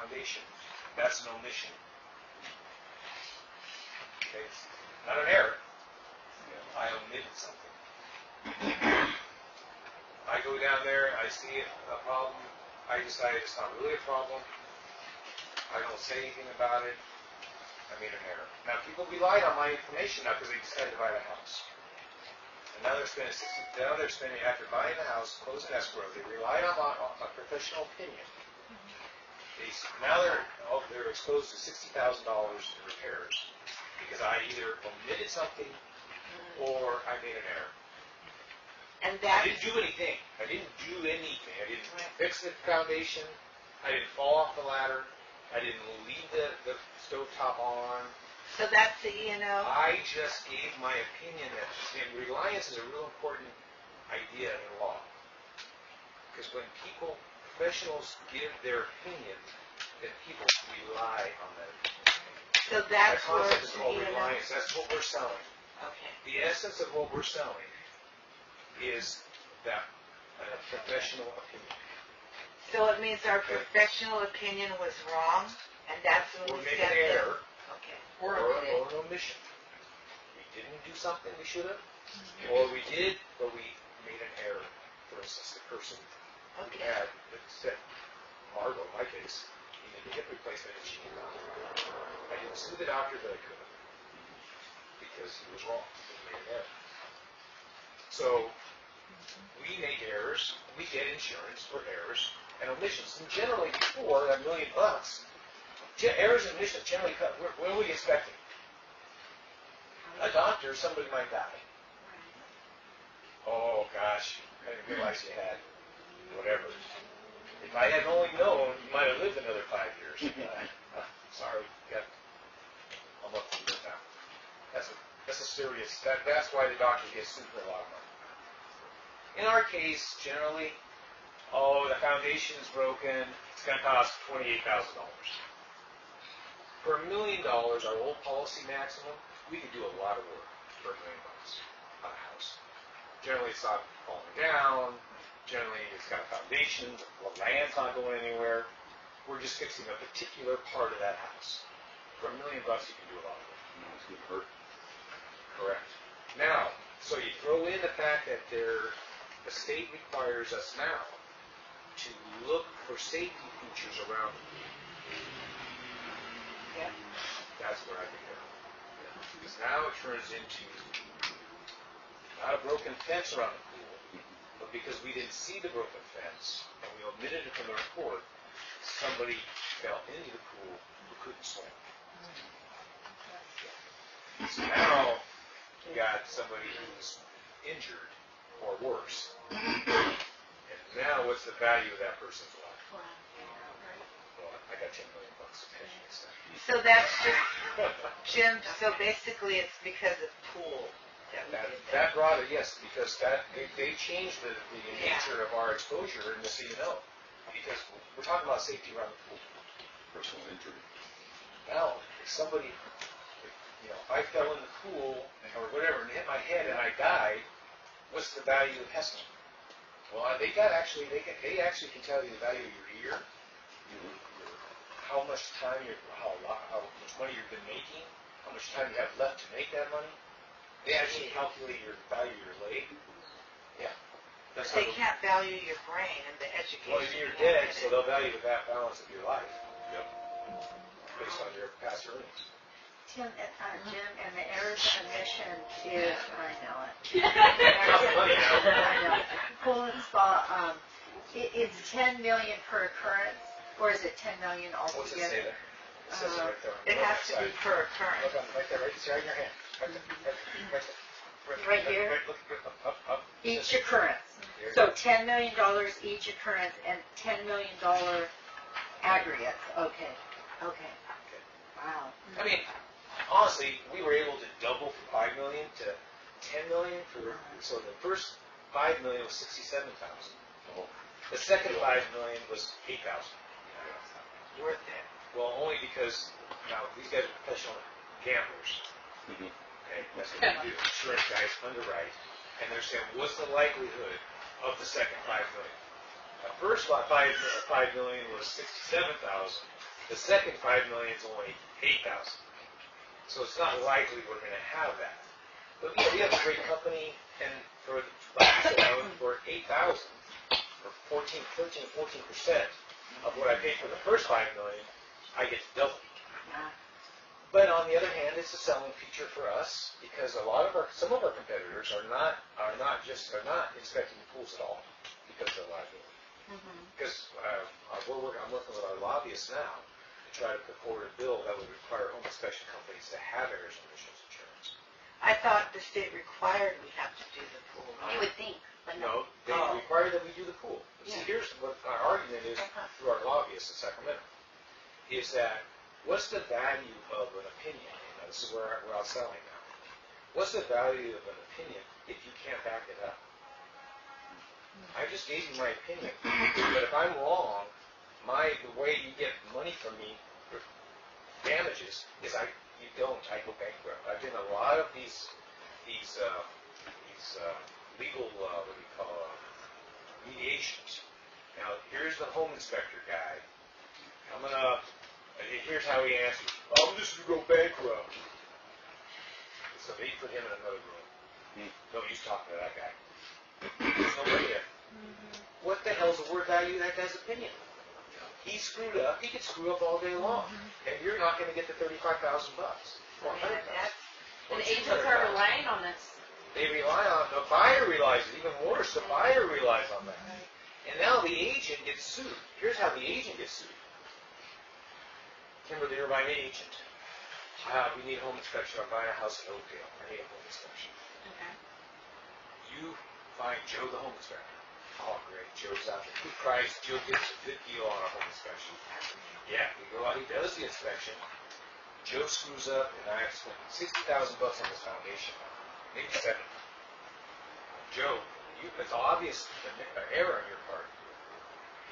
foundation. That's an omission. Okay, it's not an error. I omitted something. I go down there, I see a problem, I decide it's not really a problem. I don't say anything about it. I made an error. Now, people relied on my information now because they decided to buy the house. And now they're spending, after buying the house, closing escrow, they relied on a professional opinion. Now they're exposed to $60,000 in repairs because I either omitted something or I made an error. And I didn't do anything. I didn't fix the foundation. I didn't fall off the ladder. I didn't leave the stovetop on. So that's the E&O? I just gave my opinion that reliance is a real important idea in law. Because when professionals give their opinion, then people rely on that opinion. So that's that concept is called reliance. That's what we're selling. Okay. The essence of what we're selling is that a professional opinion. So it means our professional opinion was wrong, and that's when we made an error. Okay. Or an omission. We didn't do something we should have, or we did, but we made an error. For instance, the person who had that said, Margo, in my case, he needed a hip replacement and she did not. I didn't sue the doctor, but I could have, because he was wrong. He made an error. So we make errors. We get insurance for errors and omissions. And generally, before $1 million, errors and omissions generally cut. What are we expecting? A doctor, somebody might die. Oh gosh, I didn't realize you had whatever. If I had only known, you might have lived another 5 years. Sorry, I'm up to it now. That's a serious. That's why the doctors get sued for a lot of money. In our case, generally, the foundation is broken. It's going to cost $28,000. For $1 million, our old policy maximum, we could do a lot of work for $1 million on a house. Generally, it's not falling down. Generally, it's got a foundation. The land's not going anywhere. We're just fixing a particular part of that house. For $1 million, you can do a lot of work. No, it's going to hurt. Correct. Now, so you throw in the fact that the state requires us now to look for safety features around the pool. Yeah. That's where I think because now it turns into not a broken fence around the pool, but because we didn't see the broken fence and we omitted it from the report, somebody fell into the pool who couldn't swim. So now you got somebody who's injured or worse. And now what's the value of that person's life? Well, I got $10 million to pay next time. So that's just, Jim, so basically it's because of pool that we did that brought it, yes, because they changed the nature of our exposure in the C&O. Because we're talking about safety around the pool. Personal injury. Now, if somebody, if I fell in the pool or whatever and hit my head and I died, what's the value of Hessman? Well, they actually can tell you the value of your ear, how much time how much money you've been making, how much time you have left to make that money. They actually calculate your value of your leg. Yeah. But they can't value your brain and the education. Well, you're dead, so they'll value the balance of your life. Yep. Based on your past earnings. Jim, and the errors and omission is, I know it. I know. Pool and spa, it's $10 million per occurrence, or is it $10 million altogether? What's it say there? It says it right there. It has to be per occurrence. Look on, right there, right in your hand. Right here? Up. Each occurrence. So $10 million each occurrence and $10 million aggregates. Okay. Wow. I mean, honestly, we were able to double from $5 million to $10 million. So the first $5 million was $67,000. The second $5 million was $8,000. Worth it. Well, only because now these guys are professional gamblers. Okay, that's what they do. Insurance guys underwrite, and they're saying, what's the likelihood of the second $5 million? The first $5 million was $67,000. The second 5 million is only 8,000. So it's not likely we're going to have that. But we have a great company, and for, like I said, for 8,000, or 13-14% of what I paid for the first 5 million, I get to double. But on the other hand, it's a selling feature for us because some of our competitors are not inspecting pools at all because of liability. Because I'm working with our lobbyists now to try to put forward a bill that would require home inspection companies to have errors and omissions insurance. I thought the state required we have to do the pool. You would think, but no. No, they require that we do the pool. See, here's what our argument is through our lobbyists in Sacramento, is that what's the value of an opinion? Now, this is where we're out selling now. What's the value of an opinion if you can't back it up? I just gave you my opinion, but if I'm wrong, the way you get money from me for damages is I go bankrupt. I've done a lot of these legal mediations. Now here's the home inspector guy. Here's how he answers. I'm just going to go bankrupt. So they put him in another room. Nobody's talking to that guy. There's nobody there. What the hell's the word value of that guy's opinion? He screwed up. He could screw up all day long, and you're not going to get the $35,000 or $100,000. And agents are relying on this. They rely on the buyer relies. Even worse, the buyer relies on that. And now the agent gets sued. Here's how the agent gets sued. Kimberly, you're my agent. We need a home inspection. I'm buying a house in Oakdale. I need a home inspection. Okay. You find Joe the home inspector. Oh, great. Joe's out there. Good price. Joe gets a good deal on a home inspection. Yeah, we go out. He does the inspection. Joe screws up, and I have to spend $60,000 on this foundation. Maybe $70,000. Joe, it's obvious an error on your part.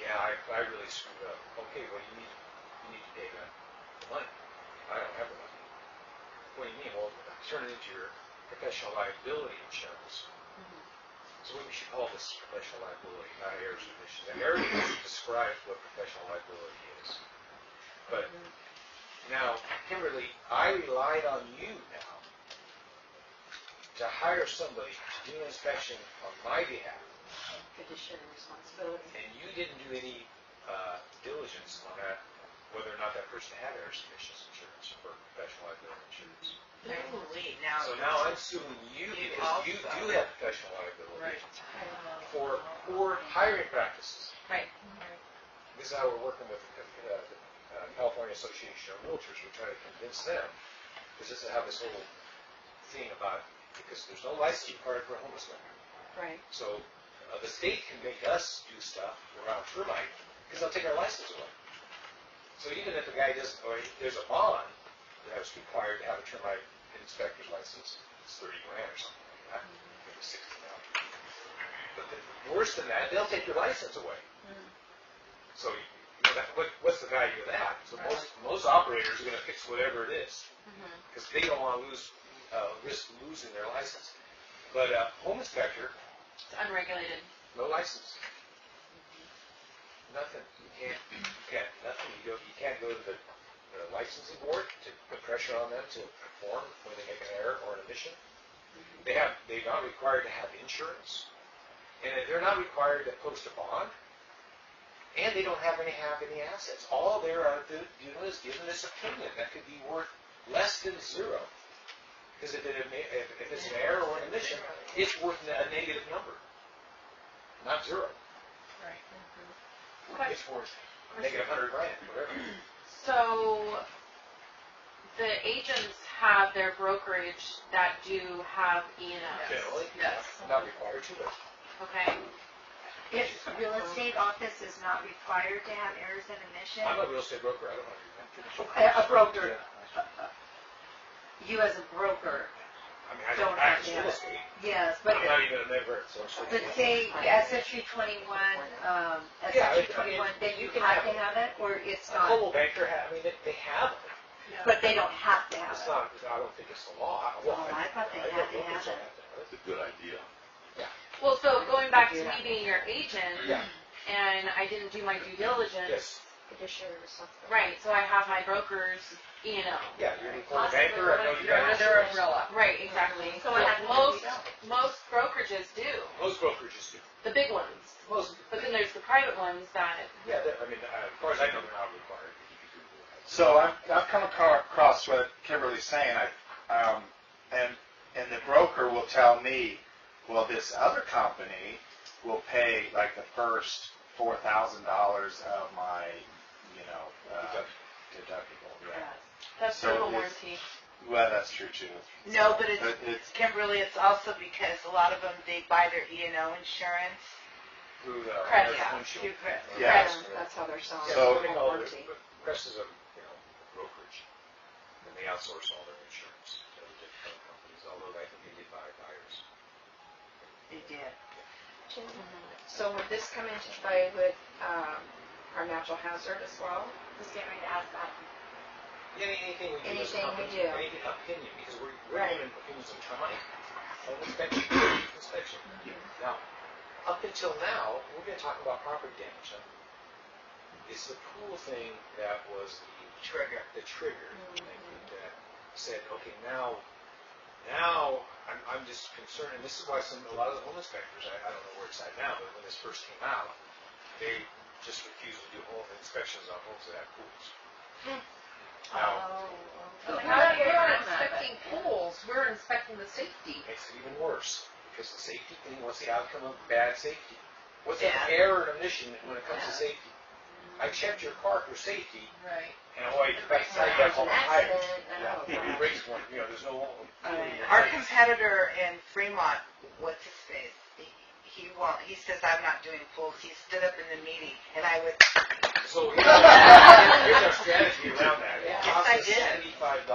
Yeah, I really screwed up. Okay, well, you need to pay the money. I don't have the money. What do you mean? Well, turn it into your professional liability insurance. So what we should call this professional liability, not errors and omissions. And errors and omissions describes what professional liability is. But now, Kimberly, I relied on you now to hire somebody to do an inspection on my behalf. Fiduciary responsibility. And you didn't do any diligence on that, whether or not that person had errors and omissions insurance or professional liability insurance. So now I'm suing you because you do have professional liability for poor hiring practices. Right. This is how we're working with the California Association of Realtors. We're trying to convince them, because this is how this whole thing about, because there's no license required for a home inspector. Right. So the state can make us do stuff around termite, because they'll take our license away. So even if a guy doesn't, or there's a bond that's required to have a termite inspector's license, it's $30,000 or something like that, maybe $60,000. But worse than that, they'll take your license away. So what's the value of that? So most operators are going to fix whatever it is, because they don't want to risk losing their license. But home inspector, It's unregulated. no license. Nothing. You can't. Nothing. You can't go to the licensing board to put pressure on them to perform when they make an error or an omission. They're not required to have insurance, and they're not required to post a bond, and they don't have any assets. All they're doing is giving this opinion that could be worth less than zero. Because if it's an error or an omission, it's worth a negative number, not zero. Right. It's worth negative $100,000, whatever. So the agents have their brokerage that do have E&Os. Generally, Yes. not required to, but Okay. If real estate office is not required to have errors and omissions, I'm a real estate broker. I don't want to do that. a broker, you as a broker, I mean, I don't practice have real to. estate. yes, but I'm not even a member, so but say SSU 21, SSU 21, then you have to have it, or it's a not, global banker, they have it. but they don't have to have It's it. not, I don't think it's the law. Oh, I thought they had to have it. That's a good idea. Well, so going back to me being your agent, Yeah. and I didn't do my due diligence, Yes. fiduciary responsibility. Right, so I have my broker's E&O. Yeah, you're the Possibly banker, I know you You're got under their insurance. umbrella. Right, exactly. So what happens if most we don't? most brokerages do, Most brokerages do. the big ones. Most, But then there's the private ones that yeah, I mean, as far as I know, they're not required. So I've come across what Kimberly's saying. And the broker will tell me, well, this other company will pay like the first $4,000 of my, deductible. Yeah. that's So total it's- warranty. Well, that's true too. No, but But it's, Kimberly, it's also because a lot of them, they buy their E&O insurance. Through the Credit. Yeah, windshield. through credit. Yeah. That's how they're selling. Yeah, So- what they call it, warranty. Crest is a brokerage, and they outsource all their insurance to other different companies, although I think they did buy buyers. They did. So would this come into play with our natural hazard as well? Just getting ready to ask that. Yeah, anything we do as a Anything we company, do. anything opinion, because we're Right. giving opinions on termite, home inspection. Now, up until now, we're going to talk about property damage. Now, it's the pool thing that was Trigger. the trigger that said, okay, now I'm just concerned, and this is why a lot of the home inspectors, I don't know where it's at now, but when this first came out, they just refused to do home inspections on homes that have pools. Now, We're Okay. not inspecting pools, we're inspecting the safety. it makes it even worse, because the safety thing, what's the outcome of bad safety? What's Yeah. an error and omission when it comes to safety? I checked your car for safety, Right. and oh, you got So side there's on an the hydrant. accident. Oh, Yeah, God. breaks one, there's no. Our competitor in Fremont, what's his face? He says, I'm not doing pools. He stood up in the meeting, and I would, So here's our strategy around that. It Yes, costs I us did. $75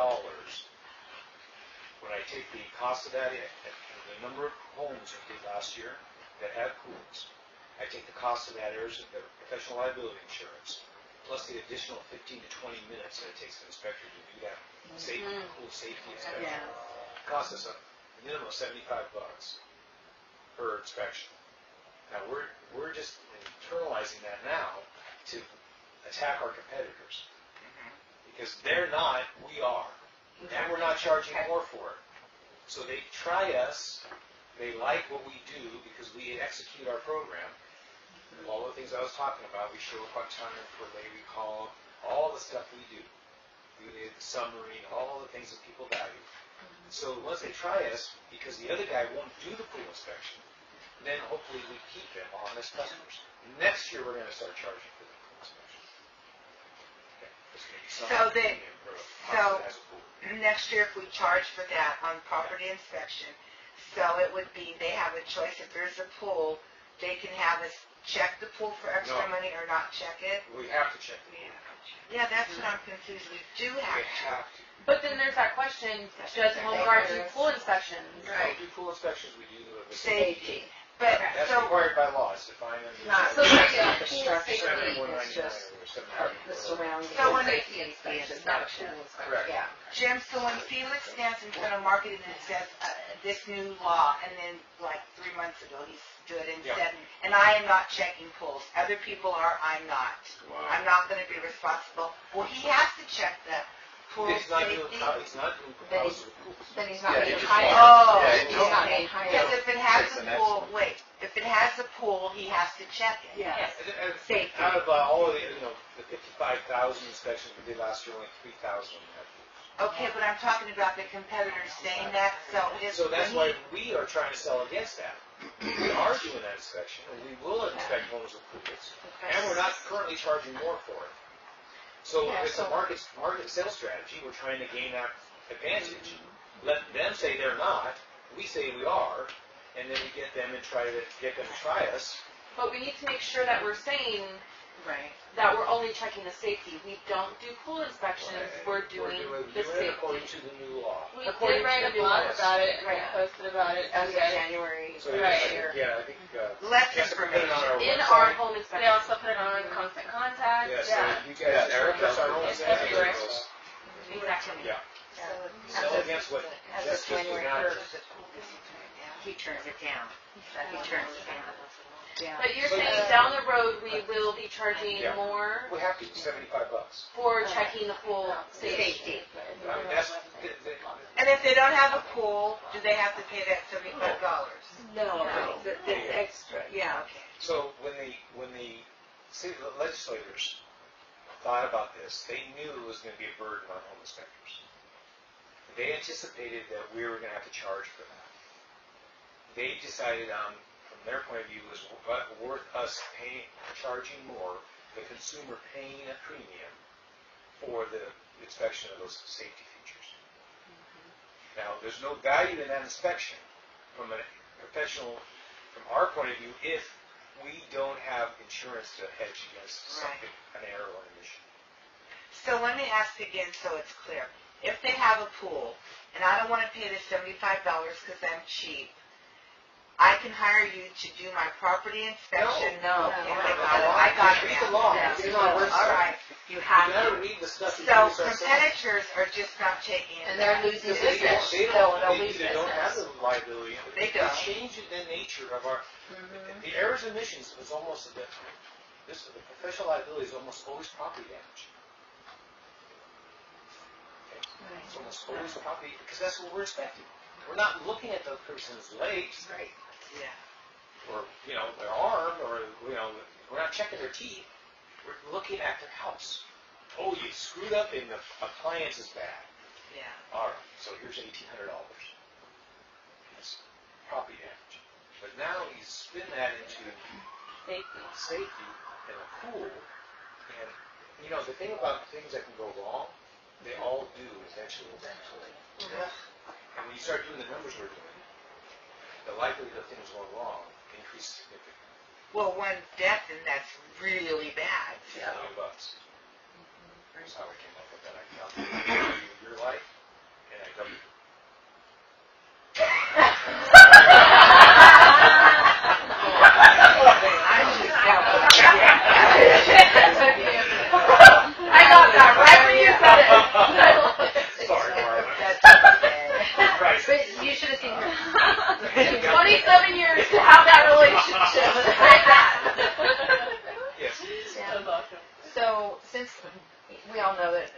when I take the cost of that in, and the number of homes we did last year that have pools. I take the cost of that, the professional liability insurance, plus the additional 15 to 20 minutes that it takes an inspector to do that pool safety inspection. yeah. It costs us a minimum of $75 per inspection. Now, we're just internalizing that now to attack our competitors. Because they're not, we are. And we're not charging more for it. So they try us, they like what we do because we execute our program. All the things I was talking about, we show up on time for lay recall, all the stuff we do. We did the summary, all the things that people value. So once they try us, because the other guy won't do the pool inspection, then hopefully we keep them honest customers. Next year, we're going to start charging for the pool inspection. Okay, there's going to be some So they- premium for a so- house that has a pool. Next year, if we charge for that on property inspection, so it would be, they have a choice. If there's a pool, they can have us check the pool for extra No. money or not check it. We have to check the pool. Yeah, that's what I'm confused. We do have We to. have to. But then there's that question, does Home Guard do pool inspections? We don't do pool inspections, we do the Safety. But, That's so, required by law, it's defined under. Not So like yeah, the pool structure, safety it's just the surrounding. So when they- safety inspection, not a pool inspection. Correct. Yeah. Jim, so when Felix stands in front of marketing and says, this new law, and then like 3 months ago, he stood and Yeah. said, and I am not checking pools. Other people are, I'm not. Wow. I'm not going to be responsible. Well, he has to check the pool He's not doing, safety. he's not doing Then houses with pools. Then he's not Yeah, being you just hired. Oh, Yeah, He's not okay. being hired. Because if it has Takes a the next pool, one. wait, if it has a pool, he has to check it. Yes. And Safety. out of all of the 55,000 inspections we did last year, only 3,000 of them had pools. Okay, but I'm talking about the competitors saying that, so if. So that's when why we are trying to sell against that. We are doing that inspection, and we will inspect homes with pools. And we're not currently charging more for it. So Yeah, it's a so- market sales strategy, we're trying to gain that advantage. Let them say they're not, we say we are, and then we get them and try to get them to try us. But we need to make sure that we're saying Right. that we're only checking the safety. We don't do pool inspections, we're doing the it safety. according to the new law. We According did write to a the blog laws. about it and Right. posted about it As of today. January. So Right. yeah, I think, Less Jessica put it on our In website. our home They inspection. also put it on Constant Contact. Yes, Yeah. so you guys, Erica's our own It's sales everywhere. girls. Exactly. Yeah. So Sell against what as of Jessica's January doing. 1st. he turns it down. That he turns it down. Yeah. But you're So- saying down the road, we will be charging Yeah. more We have to, $75. for checking the pool safety? Safety. I mean, that's, And if they don't have a pool, do they have to pay that $75? No, the extra, yeah. Okay. so when the city legislators thought about this, they knew it was gonna be a burden on home inspectors. They anticipated that we were gonna have to charge for that. They decided from their point of view, it was worth us charging more, the consumer paying a premium for the inspection of those safety features. Now, there's no value in that inspection from a professional, from our point of view, if we don't have insurance to hedge against something, an error or an issue. So let me ask again so it's clear. If they have a pool, and I don't want to pay the $75 because I'm cheap, I can hire you to do my property inspection? No. Okay, I got Read the that. law. Yeah. It's in our website. All right. You You have gotta to. read the stuff. you So produce ourselves. competitors are just not taking it. And they're losing They business. don't, They'll they lose either don't have business. the liability. They don't. change the nature of our, the errors and omissions was almost, the professional liability is almost always property damage. Okay? It's almost always property, because that's what we're expecting. We're not looking at the person's legs, Right. Yeah. or, their arm, or, we're not checking their teeth. We're looking at their house. Oh, you screwed up and the appliance is bad. Yeah. All right, so here's $1,800. That's property damage. But now you spin that into safety and a pool, and the thing about things that can go wrong, they all do eventually. And when you start doing the numbers we're doing, the likelihood of things going wrong increases significantly. Well, one death, and that's really bad. $1 million. That's how I came up with that. I calculated your life, and I doubled it. I got that right when you said it. Sorry, Marla. Right. But you should have seen her. 27 years to have that relationship. Like that. Yes. So, since we all know that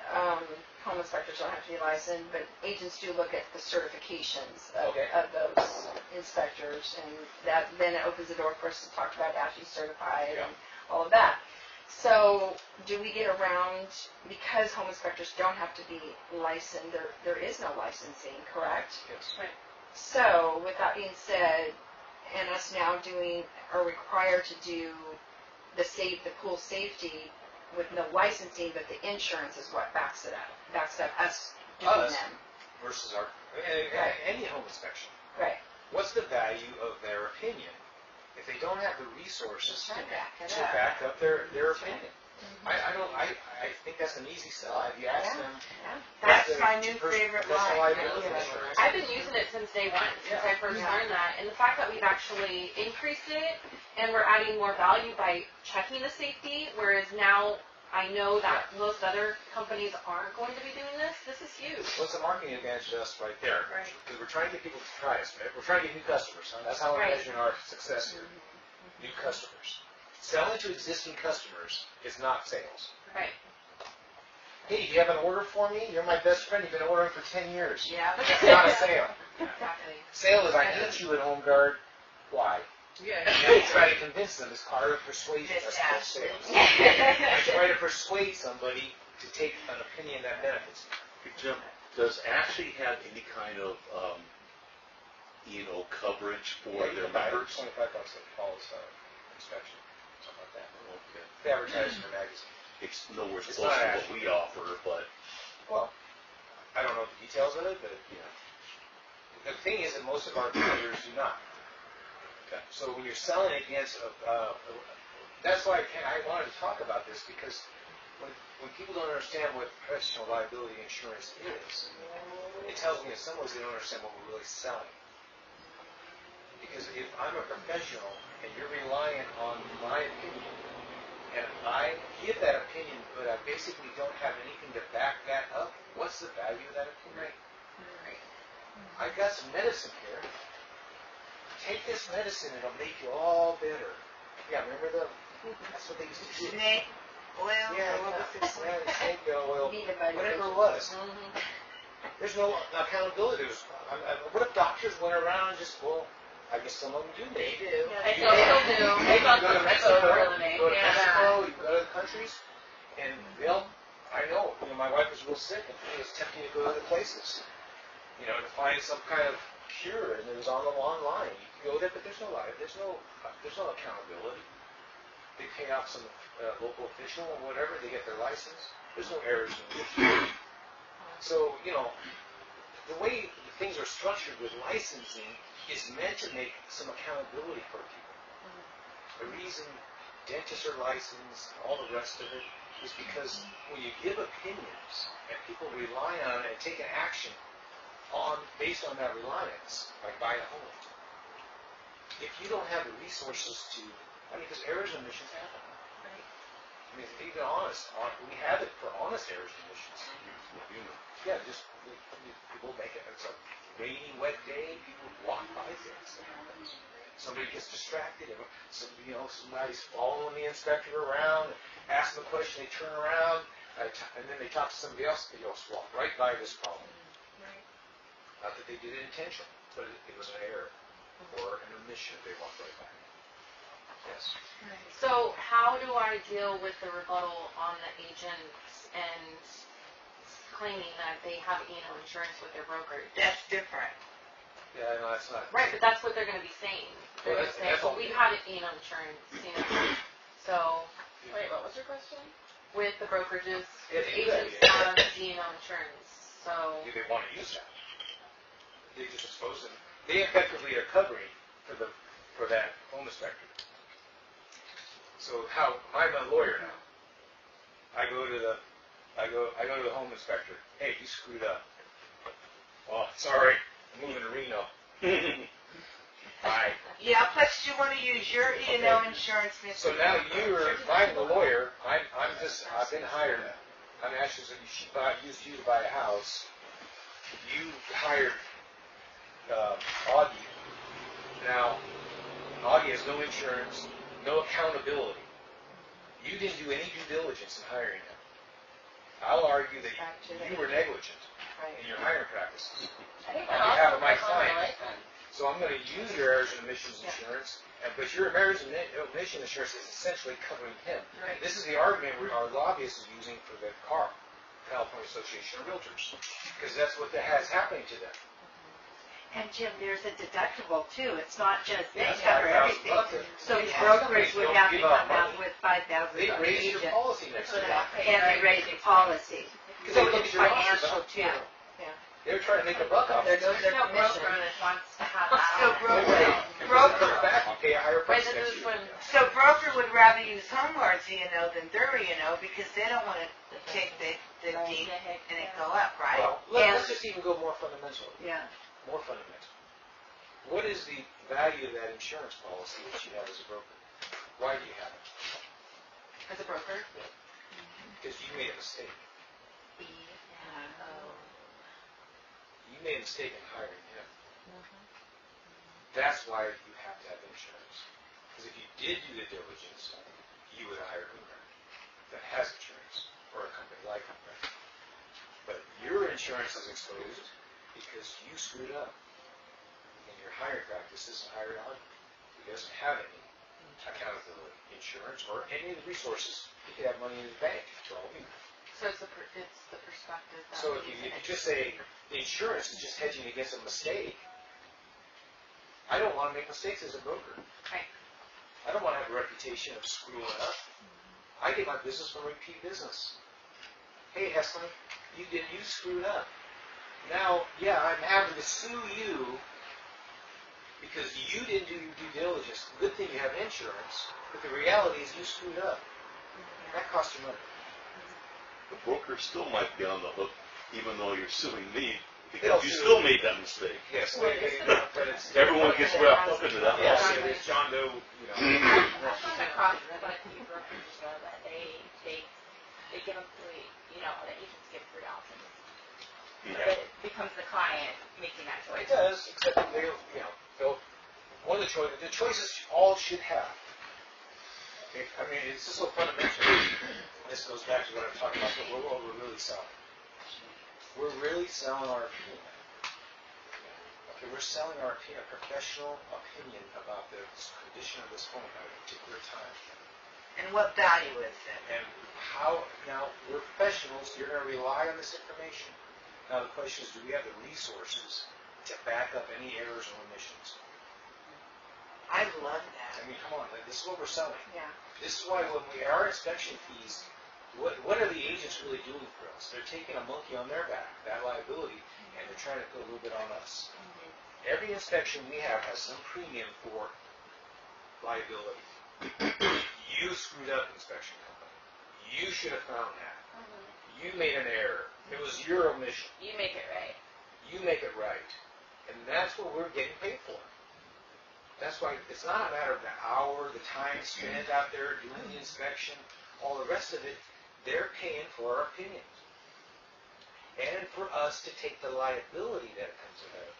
home inspectors don't have to be licensed, but agents do look at the certifications Okay. of those inspectors, and that then it opens the door for us to talk about ASHI certified Yeah. and all of that. So, do we get around, because home inspectors don't have to be licensed, there is no licensing, correct? Yes. So, with that being said, and us now are required to do the pool safety with no licensing, but the insurance is what backs it up, us doing Us. them. Versus any home inspection. Right. What's the value of their opinion if they don't have the resources to back back up their opinion? I think that's an easy sell. Have you asked them? That's the my new person- favorite professional line. liability insurance? I've been using it since day one, since I first learned that. And the fact that we've actually increased it and we're adding more value by checking the safety, whereas now I know that most other companies aren't going to be doing this. This is huge. What's the marketing advantage to us right there? Right. Because we're trying to get people to try us, right? We're trying to get new customers. Huh? That's how we're Right. measuring our success here. New customers. Selling to existing customers is not sales. Right. Hey, do you have an order for me? You're my best friend. You've been ordering for 10 years. Yeah. It's not a sale. Exactly. Sale is I hate you at Home Guard. Why? Yeah. And then you try to convince them. It's part of persuasion. That's called sales. I try to persuade somebody to take an opinion that benefits them. Jim, does Ashley have any kind of, coverage for their members? $25 a falls inspection, something like that. Okay. They advertise in the magazine. It's nowhere It's close not to what Ashley. we offer, but, Well, I don't know the details of it, but the thing is that most of our competitors do not. Okay. So when you're selling against, that's why I wanted to talk about this, because when people don't understand what professional liability insurance is, it tells me in some ways they don't understand what we're really selling. Because if I'm a professional and you're relying on my opinion, and I give that opinion, but I basically don't have anything to back that up, what's the value of that opinion? I've got some medicine here, take this medicine, it'll make you all better. Yeah, remember that's what they used to do. Snake oil, Yeah, or what was it? snake oil, Need a whatever it motivation. was. Mhm. There's no accountability. What if doctors went around and just, well, I guess some of them do They maybe. do. I still do. Hey, you go to Mexico, Really. you go to Yeah. Mexico, you go to the countries, and I know, my wife was real sick, and it was tempting to go to other places, to find some kind of cure, and it was online. You can go there, but there's no accountability. They pay off some local official or whatever, they get their license. There's no errors in it. So, the way things are structured with licensing is meant to make some accountability for people. The reason dentists are licensed, all the rest of it, is because when you give opinions and people rely on it and take an action based on that reliance, like buying a home, if you don't have the resources because errors and omissions happen. To be honest, we have it for honest errors and omissions. Yeah, just people make it. It's a rainy, wet day. People walk by things. That happens. Somebody gets distracted. Somebody's following the inspector around, ask them a question. They turn around, and then they talk to somebody else. They just walk right by this problem. Not that they did it intentionally, but it was an error or an omission. They walked right by. Yes. So how do I deal with the rebuttal on the agents and claiming that they have E&O insurance with their broker? That's different. Yeah, no, that's not. Right, but that's what they're going to be saying. They're Well, going to say, that's all- we've had E&O insurance, So, wait, what was your question? With the brokerages, Yeah, they do that, agents yeah. have E&O insurance, so. Do they want to use that? They just expose them. They effectively are covering for that home inspector. So I'm a lawyer now. I go to the home inspector. Hey, you screwed up. Oh, sorry. I'm moving to Reno. Bye. Yeah, plus you want to use your E&O insurance, Mr. So now I'm the lawyer. I've been hired. I'm actually, she used you to buy a house. You hired Augie. Now, Augie has no insurance, no accountability. You didn't do any due diligence in hiring him. I'll argue that you were negligent in your hiring practices on behalf of my client. So I'm going to use your errors and omissions insurance, but your errors and omission insurance is essentially covering him. Right. This is the argument our lobbyist is using for the CAR, California Association of Realtors, because that's what has happening to them. And Jim, there's a deductible too. It's not just they Yeah, cover $5,000 everything. So the Yeah. brokerage would have to Don't give up come out money. with $5,000 They for raise your agent, policy next year. and they raise the policy. Because So they look it's at your losses, financial huh? too. They're trying to make a buck off it. There's no commission. that wants to have So broker Back, you pay a higher Right, price this next is year. when, So broker would rather use homeowners E&O than their E&O because they don't want to take the deep and it go up, right? Well, let's just even go more fundamental. Yeah. More fundamental. What is the value of that insurance policy that you have as a broker? Why do you have it? as a broker, Because you made a mistake. You made a mistake in hiring him. That's why you have to have insurance. Because if you did do the diligence, you would hire Hoover that has insurance, or a company like Hoover. But your insurance is exposed because you screwed up in your hiring practices and hired on. He doesn't have any accountability, insurance, or any of the resources. He could have money in his bank for all we know. so it's the perspective that. So if you just say the insurance is just hedging against a mistake, I don't want to make mistakes as a broker. Right. I don't want to have a reputation of screwing up. I get my business from repeat business. Hey, Heslin, you screwed up. Now, yeah, I'm having to sue you because you didn't do your due diligence. Good thing you have insurance, but the reality is you screwed up. That costs you money. The broker still might be on the hook, even though you're suing me, They'll because you sue. still made that mistake. Yes, but it's Everyone gets wrapped up into that. yes, lawsuit. it is John Doe. That's not across, but a few brokers know that they give them three, the agents give three options. But Yeah. it becomes the client making that choice. It does, except they'll one of the choices all should have. I mean, it's just so fundamental. This goes back to what I'm talking about, what we're really selling. We're really selling our opinion. Okay, we're selling our opinion, a professional opinion about the condition of this home at a particular time. And what value is it? And how, now, we're professionals, you're going to rely on this information. Now, the question is, do we have the resources to back up any errors or omissions? I love that. I mean, come on, like, this is what we're selling. Yeah. This is why when our inspection fees, what are the agents really doing for us? They're taking a monkey on their back, that liability, and they're trying to put a little bit on us. Every inspection we have has some premium for liability. You screwed up, inspection company. You should have found that. You made an error. It was your omission. You make it right. You make it right. And that's what we're getting paid for. That's why it's not a matter of the hour, the time spent out there doing the inspection, all the rest of it. They're paying for our opinions. And for us to take the liability that comes with it.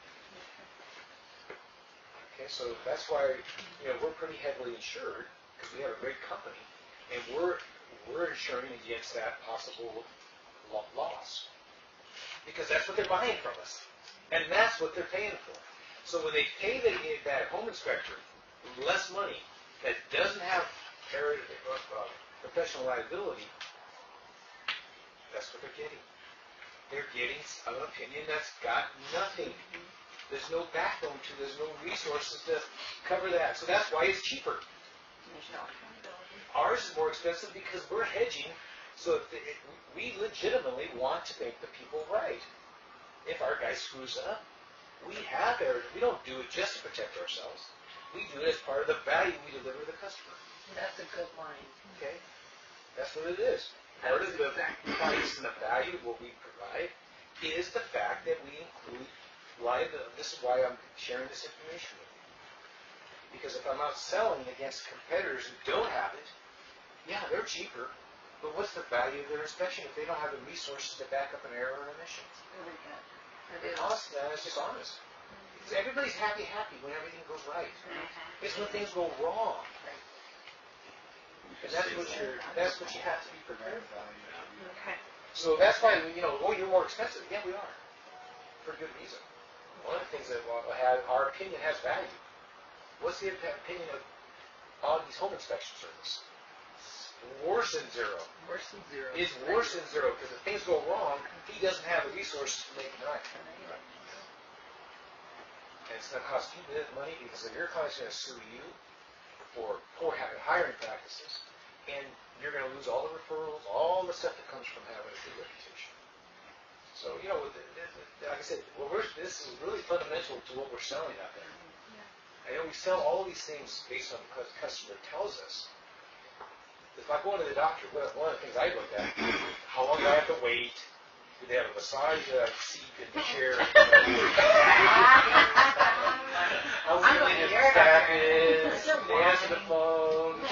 Okay, so that's why, we're pretty heavily insured, because we have a great company, and we're insuring against that possible loss. Because that's what they're buying from us. And that's what they're paying for. So when they pay that home inspector less money that doesn't have professional liability, that's what they're getting. They're getting an opinion that's got nothing. There's no backbone to it. There's no resources to cover that. So that's why it's cheaper. There's no accountability. Ours is more expensive because we're hedging, so we legitimately want to make the people right. If our guy screws up, we have errors. We don't do it just to protect ourselves. We do it as part of the value we deliver to the customer. That's a good line. Okay? That's what it is. Part of the price and the value of what we provide is the fact that we include liability. This is why I'm sharing this information with you. Because if I'm out selling against competitors who don't have it, yeah, they're cheaper, but what's the value of their inspection if they don't have the resources to back up an error or omission? It's just honest. Because everybody's happy when everything goes right. It's when things go wrong. And that's what you have to be prepared for. Okay. So that's why, you're more expensive. Yeah, we are. For good reason. One of the things that our opinion has value. What's the opinion of Augie's home inspection service? Worse than zero. Worse than zero. It's worse than zero because if things go wrong, he doesn't have the resources to make it right. And it's going to cost you money because if your client's going to sue you for poor hiring practices, and you're going to lose all the referrals, all the stuff that comes from having a good reputation. So, like I said, this is really fundamental to what we're selling out there. I know we sell all these things based on what the customer tells us. If I go into the doctor, one of the things I look at, how long do I have to wait? Do they have a massage seat in the chair? How willing the staff is? Do they answer the phone?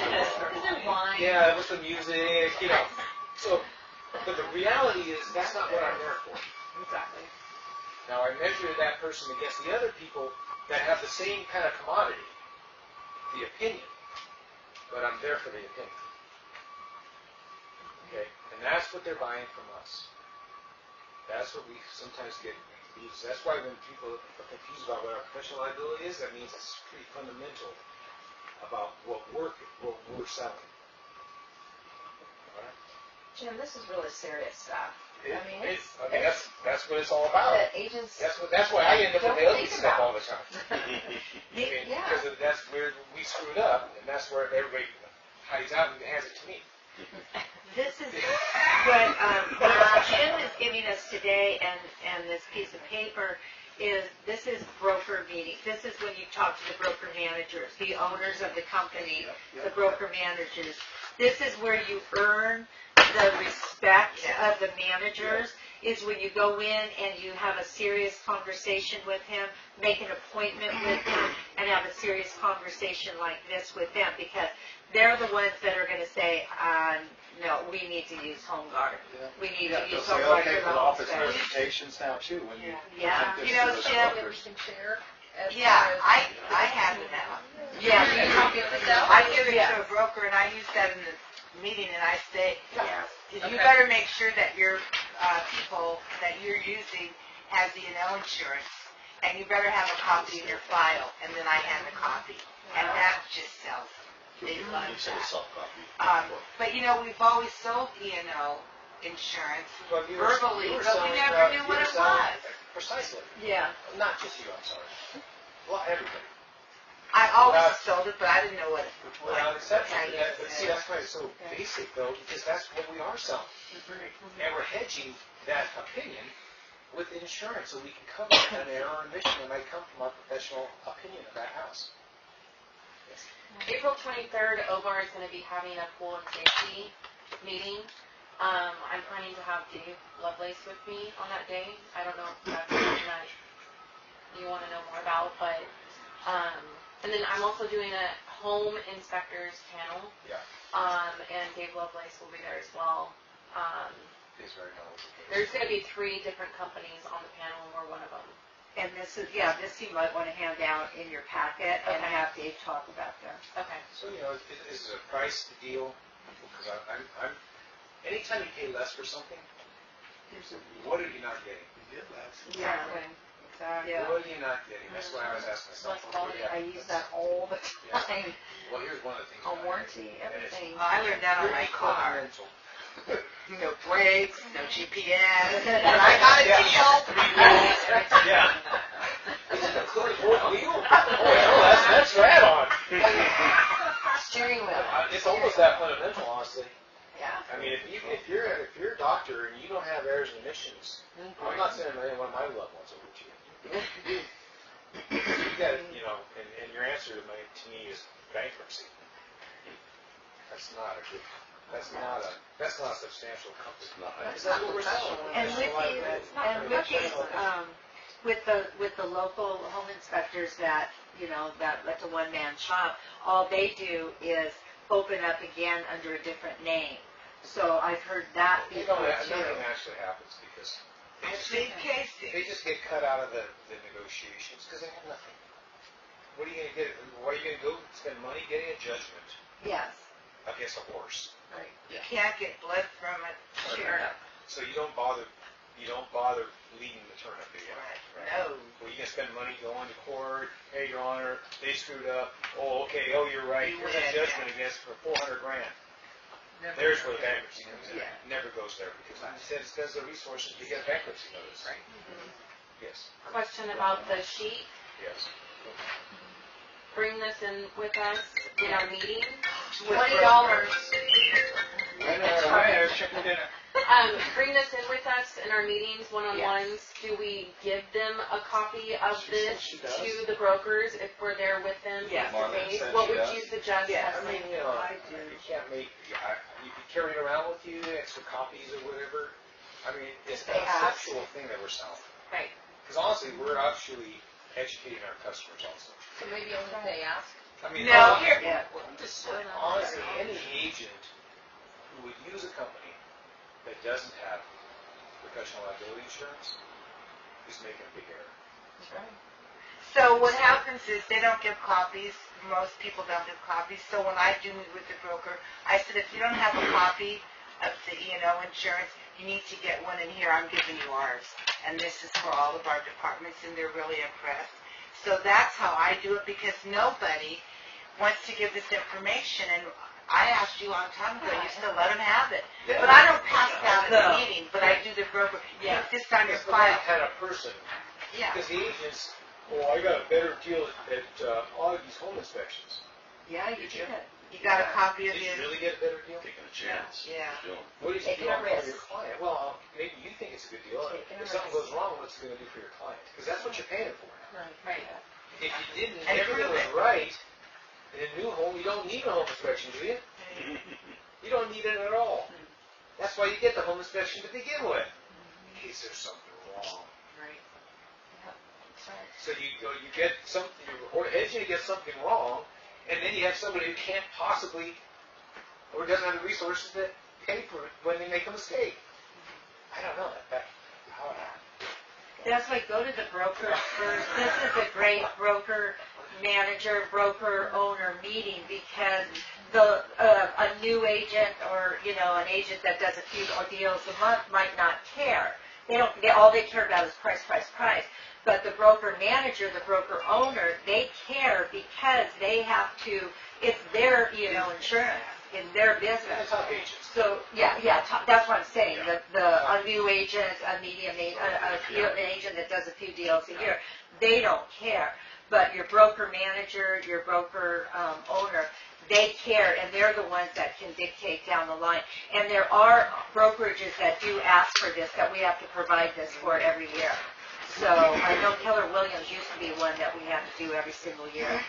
Yeah, what's the music? So, but the reality is that's not what I'm there for. Exactly. Now I measure that person against the other people that have the same kind of commodity, the opinion, but I'm there for the opinion. Okay, and that's what they're buying from us. That's what we sometimes get confused. That's why when people are confused about what our professional liability is, that means it's pretty fundamental about what we're selling. All right? Jim, this is really serious stuff. That's what it's all about. The agents. That's why I end up with the ugly stuff all the time. Yeah. Because that's where we screwed up, and that's where everybody hides out and hands it to me. This is what Jim is giving us today, and this piece of paper this is broker meetings. This is when you talk to the broker managers, the owners of the company, the broker managers. This is where you earn the respect of the managers, is when you go in and you have a serious conversation with him, make an appointment with him, and have a serious conversation like this with them, because they're the ones that are going to say, no, we need to use Home Guard. We need to use Home Guard okay for for the office homestead. presentations now too when you Yeah. present this You know, to the Jim, brokers. as Yeah, far as- I have it now. Yeah, do you copy of it out? I give it Yeah. to a broker and I use that in the meeting and I say, Yeah. you Okay. better make sure that your people that you're using has the insurance. And you better have a copy in your file, and then I hand a copy. And that just sells. They love You said a that. soft copy. But we've always sold E&O insurance Well, you were- verbally, you were but we selling, never you knew were what it selling- was. Precisely. Yeah. Not just you, I'm sorry. Well, everybody. I always sold it, but I didn't know what it was. Without exception. Yeah, yes, But see, that's why it's so basic though, because that's what we are selling. And we're hedging that opinion with insurance, so we can cover an error and omission that might come from our professional opinion of that house. Yes. April 23rd, OVAR is going to be having a pool and safety meeting. I'm planning to have Dave Lovelace with me on that day. I don't know if that's something that you want to know more about, but, and then I'm also doing a home inspectors panel. Yeah. And Dave Lovelace will be there as well. It's very knowledgeable. There's going to be 3 different companies on the panel, and we're one of them. And this you might want to hand out in your packet and Okay. have Dave talk about them. Okay. So, is it a price deal? Because I'm, anytime you pay less for something, what are you not getting? Yeah. Exactly. Yeah. What are you not getting? That's why I was asking myself. Less quality. I use that all the Yeah. time. Well, here's one of the things. On about it. warranty, And it's everything. I learned that on my pretty car. fundamental. No brakes, no GPS, but I got a deal. Yeah. Is it the fourth wheel? Oh, well, that's rad on. Steering wheel. It's almost that fundamental, honestly. Yeah. I mean, if you're a doctor and you don't have errors and omissions, I'm not sending any one of my loved ones over to you. You got it, and your answer to me is bankruptcy. That's not a substantial company. Is that what we're selling? And with these, with the local home inspectors that, that's a one-man shop, all they do is open up again under a different name. So I've heard that before too. Nothing actually happens because Big casing. they just get cut out of the negotiations because they have nothing. What are you going to get? Why are you going to go spend money getting a judgment Yes. against a horse? You can't get blood from a turnip. So you don't bother leading the turnip, do you? No. Well, you can spend money going to court. Hey, Your Honor, they screwed up. Oh, okay. Oh, you're right. You Here's a win. judgment against for $400,000. There's where the bankruptcy comes in. Yeah. Never goes there because it spends the resources to get bankruptcy notice. Right. Yes. Question about the sheet. Yes. Bring this in with us in our meeting. $20. I was checking dinner. Bring this in with us in our meetings, one-on-ones. Do we give them a copy of this She does. to the brokers if we're there with them Yeah. face to face? Marlene said What she would does. you suggest? Yeah, I mean, you can't make, you can carry it around with you, extra copies or whatever. I mean, it's a They ask. conceptual thing that we're selling. Right. Because honestly, we're actually educating our customers also. So maybe only if they ask. I mean, No, here, honestly, any agent who would use a company that doesn't have professional liability insurance is making a big error. so what happens is they don't give copies. Most people don't give copies. So when I do meet with the broker, I said, if you don't have a copy of the E&O insurance, you need to get one in here. I'm giving you ours. And this is for all of our departments, and they're really impressed. So that's how I do it because nobody wants to give this information. And I asked you a long time ago, you still let them have it. But I don't pass it out at the meeting, but I do the broker. Yeah. Keep this on your It's the right file. kind of person. Yeah. Because the agents, I got a better deal at Augie's home inspections. Yeah, you did. You got a copy of Did you his? really get a better deal? Taking a chance. Yeah. Doing. What did you Taking do a for your risk. client? Well, maybe you think it's a good deal. Taking a If something risk. goes wrong, what's it going to do for your client? Because that's what you're paying for. Right. If you didn't, And everything prove was it. right, in a new home, you don't need a home inspection, do you? You don't need it at all. That's why you get the home inspection to begin with, in case there's something wrong. Right. So you get something, you're hedging to get something wrong, and then you have somebody who can't possibly, or doesn't have the resources to pay for it when they make a mistake. I don't know. That's why go to the broker first. This is a great broker manager, broker owner meeting because a new agent or, an agent that does a few deals a month might not care. All they care about is price, price, price. But the broker manager, the broker owner, they care because they have to, it's their, insurance in their business. Top agents. So, that's what I'm saying. A new agent, a medium agent, an agent that does a few deals a year, they don't care. But your broker manager, your broker owner, they care, and they're the ones that can dictate down the line. And there are brokerages that do ask for this, that we have to provide this for every year. So I know Keller Williams used to be one that we had to do every single year.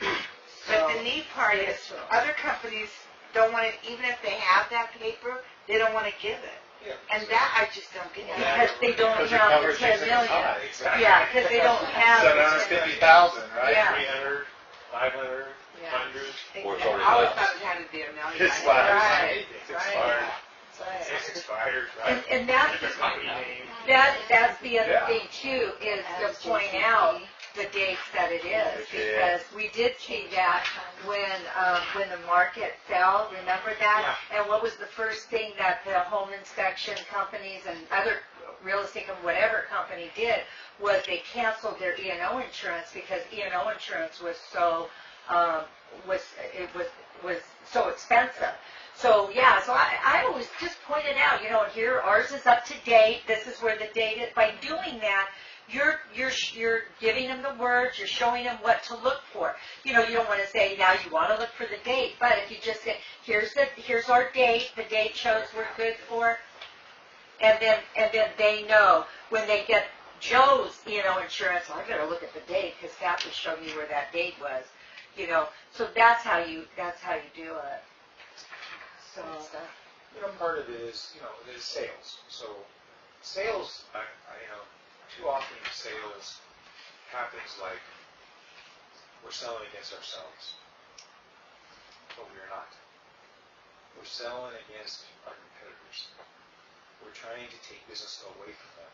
But the neat part is, other companies don't want it, even if they have that paper, they don't want to give it. Yeah. And that I just don't get. Because they don't Because it have the covers 10 things million. high. Exactly. Yeah, because they don't have. 750,000, right? Yeah. 300, 500, Yeah. 100. Or it's I already always lapsed. thought it had to be a million. It's lapsed. Right. It's expired. Right. It's expired, right? And that's, If it's company name. that's the other Yeah. thing too, is to point out the dates that it is, because we did see that when the market fell, remember that? And what was the first thing that the home inspection companies and other real estate and whatever company did, was they canceled their E&O insurance because E&O insurance was so, was so expensive. So so I always just pointed out, here ours is up to date. This is where the date is. By doing that, you're giving them the words. You're showing them what to look for. You don't want to say now you want to look for the date, but if you just say here's our date. The date shows we're good for, and then they know when they get Joe's insurance. Well, I better look at the date because Kathy showed me where that date was. So that's how you do it. So, Part of it is, it is sales. So sales, too often sales happens like we're selling against ourselves, but we're not. We're selling against our competitors. We're trying to take business away from them.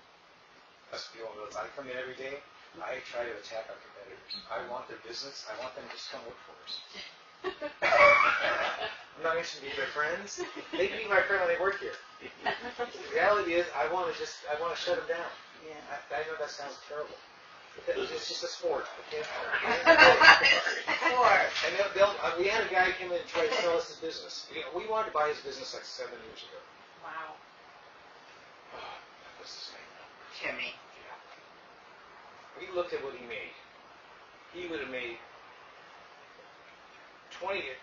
That's the deal. I come in every day, I try to attack our competitors. I want their business. I want them to just come work for us. I'm not interested in being their friends. They can be my friend when they work here. The reality is, I want to shut them down. Yeah. I know that sounds terrible. But it's just a sport. Okay? Sport. And we had a guy come in and try to sell us his business. We wanted to buy his business like 7 years ago. Wow. What's his name? Timmy. Yeah. We looked at what he made. He would have made 25%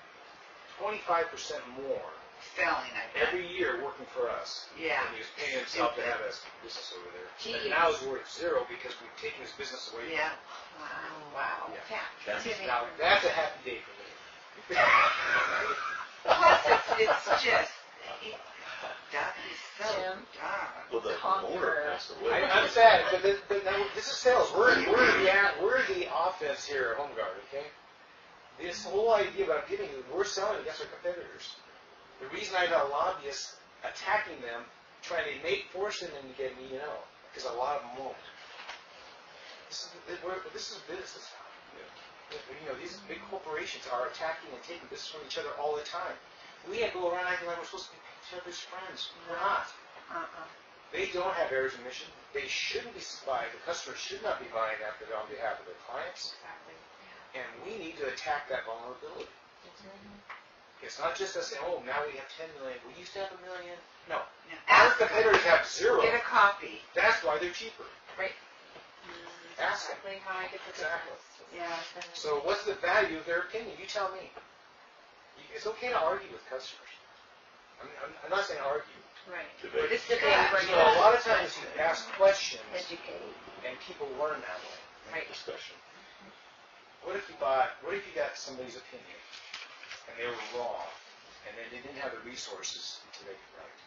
more Selling, I bet. every year working for us. Yeah. And he was paying himself to have his business over there. Jeez. And now it's worth zero because we've taken his business away. Yeah. Wow. Yeah. Timmy. Now that's a happy day for me. Plus, it's just, Doug is so Jim. dumb. Well, the owner passed away. I'm sad, but this is sales. We're the offense here at Home Guard, okay? This whole idea about giving you, we're selling against our competitors. The reason I got lobbyists attacking them, trying to forcing them to get an E&O, because a lot of them won't. This is business now. These big corporations are attacking and taking business from each other all the time. We have to go around acting like we're supposed to be each other's friends. We're not. They don't have errors of mission. They shouldn't be buying. The customer should not be buying after on behalf of their clients. And we need to attack that vulnerability. It's not just us saying, oh, now we have 10 million. We used to have 1 million. No. Our competitors have zero. Get a copy. That's why they're cheaper. Right. Ask them. Exactly how I get the Exactly. Yeah. So what's the value of their opinion? You tell me. It's okay to argue with customers. I'm not saying argue. Right. Debate. It's So debate. a lot of times you ask questions Educate. and people learn that way. Right. Discussion. What if you got somebody's opinion and they were wrong and then they didn't have the resources to make it right?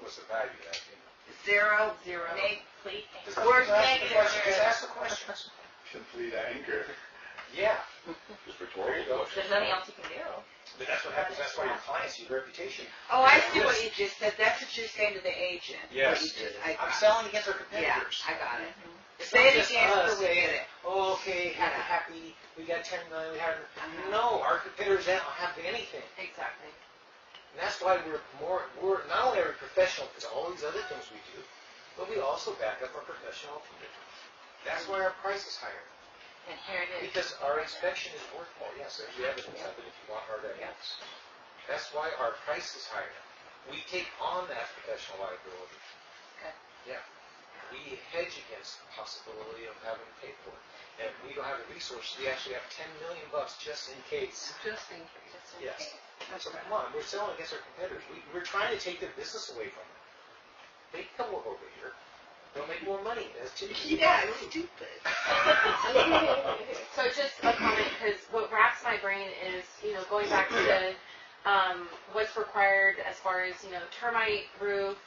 What's the value of that opinion? Zero. Complete. Just Word ask the negative. question. Just ask the question. Complete anger. Yeah. Just There you rhetorical go. question. There's nothing else you can do. But that's what happens, that's why your clients, your reputation. Oh, I see what you just said. That's what you're saying to the agent. Yes. What you just- I I'm got selling against our it. Yeah, competitors. I got it. It's Say not it just again us so we saying, get it. oh, okay, happy, Yeah. happy, we got 10 million, we had, Uh-huh. no, our competitors don't have anything. Exactly. And that's why we're not only are we professional because all these other things we do, but we also back up our professional. That's why our price is higher. And here it is. Because our inspection is worth more. Yes, there's the evidence of it if you want hard evidence. That's why our price is higher. We take on that professional liability. Okay. Yeah. We hedge against the possibility of having to pay for it. And if we don't have the resources, we actually have $10 million just in case. Just in case. Yes. So come on, we're selling against our competitors. We're trying to take their business away from them. They can come over here. They'll make more money. That's typically Yeah, it's stupid. So just a comment, because what racks my brain is, going back to the, what's required as far as, termite roof,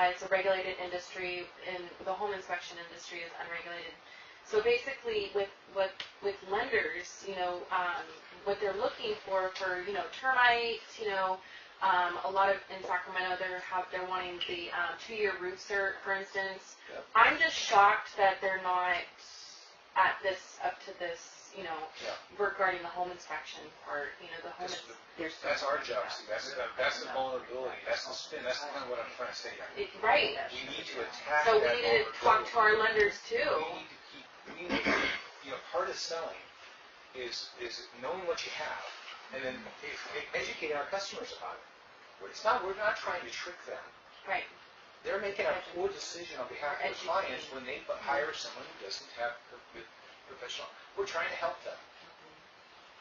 it's a regulated industry, and the home inspection industry is unregulated. So basically, with lenders, what they're looking for, termites, a lot of, in Sacramento, they're wanting the 2-year roof cert, for instance. Yep. I'm just shocked that they're not up to this, regarding the home inspection part, the home. That's our job. See, that's the vulnerability. That's the spin. That's kind of what I'm trying to say here. Right. We need to attack So we that need to talk to our vulnerability. lenders too. We need to keep, part of selling is knowing what you have, and then educating our customers about it. We're not trying to trick them. Right. They're making a poor decision on behalf of their clients when they hire someone who doesn't have a good professional. We're trying to help them.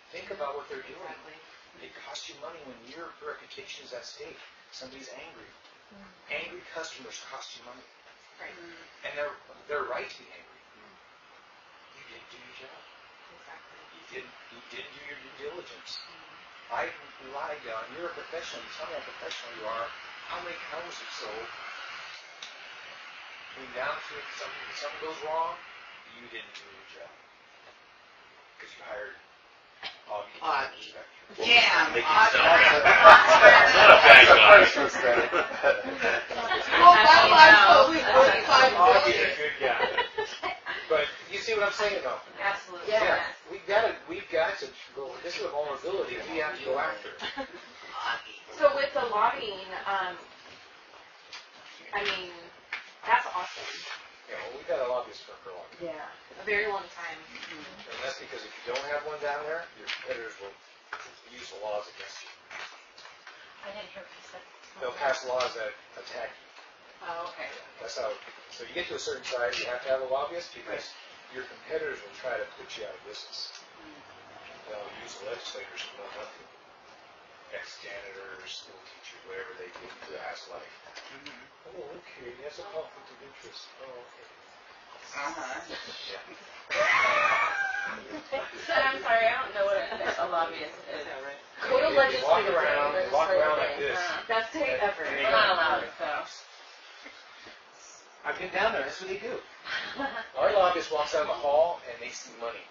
Think about what they're doing. It costs you money when your reputation is at stake. Somebody's angry. Angry customers cost you money. Right. And they're right to be angry. You didn't do your job. Exactly. You didn't do your due diligence. I relied on, you're a professional, you tell me how professional you are, how many homes you've sold. Came down to it, something goes wrong, you didn't do your job. Because you hired Augie. Damn. Make it Augie. sound- Not a bad guy. Well, that was totally $45 Augie's billion. a good guy. But you see what I'm saying though? Absolutely. Yeah. We've got to go, this is a vulnerability we have to go after. So with the lobbying, that's awesome. Yeah, well, we've got a lobbyist for a long time. Yeah. A very long time. And that's because if you don't have one down there, your competitors will use the laws against you. I didn't hear what you said. They'll pass laws that attack you. Oh, okay. That's how, so you get to a certain size, you have to have a lobbyist because your competitors will try to put you out of business. They'll use the legislators to know nothing. Ex-janitors, school teachers, whatever they do to ask life. Oh, okay, that's a conflict of interest. Oh, okay. Uh-huh. So I'm sorry, I don't know what a lobbyist is. Go to You walk legislative. around like this. Best day ever. And they We're go, not allowed, so. I've been down there, that's what they do. Our lobbyist walks down the hall and they see money.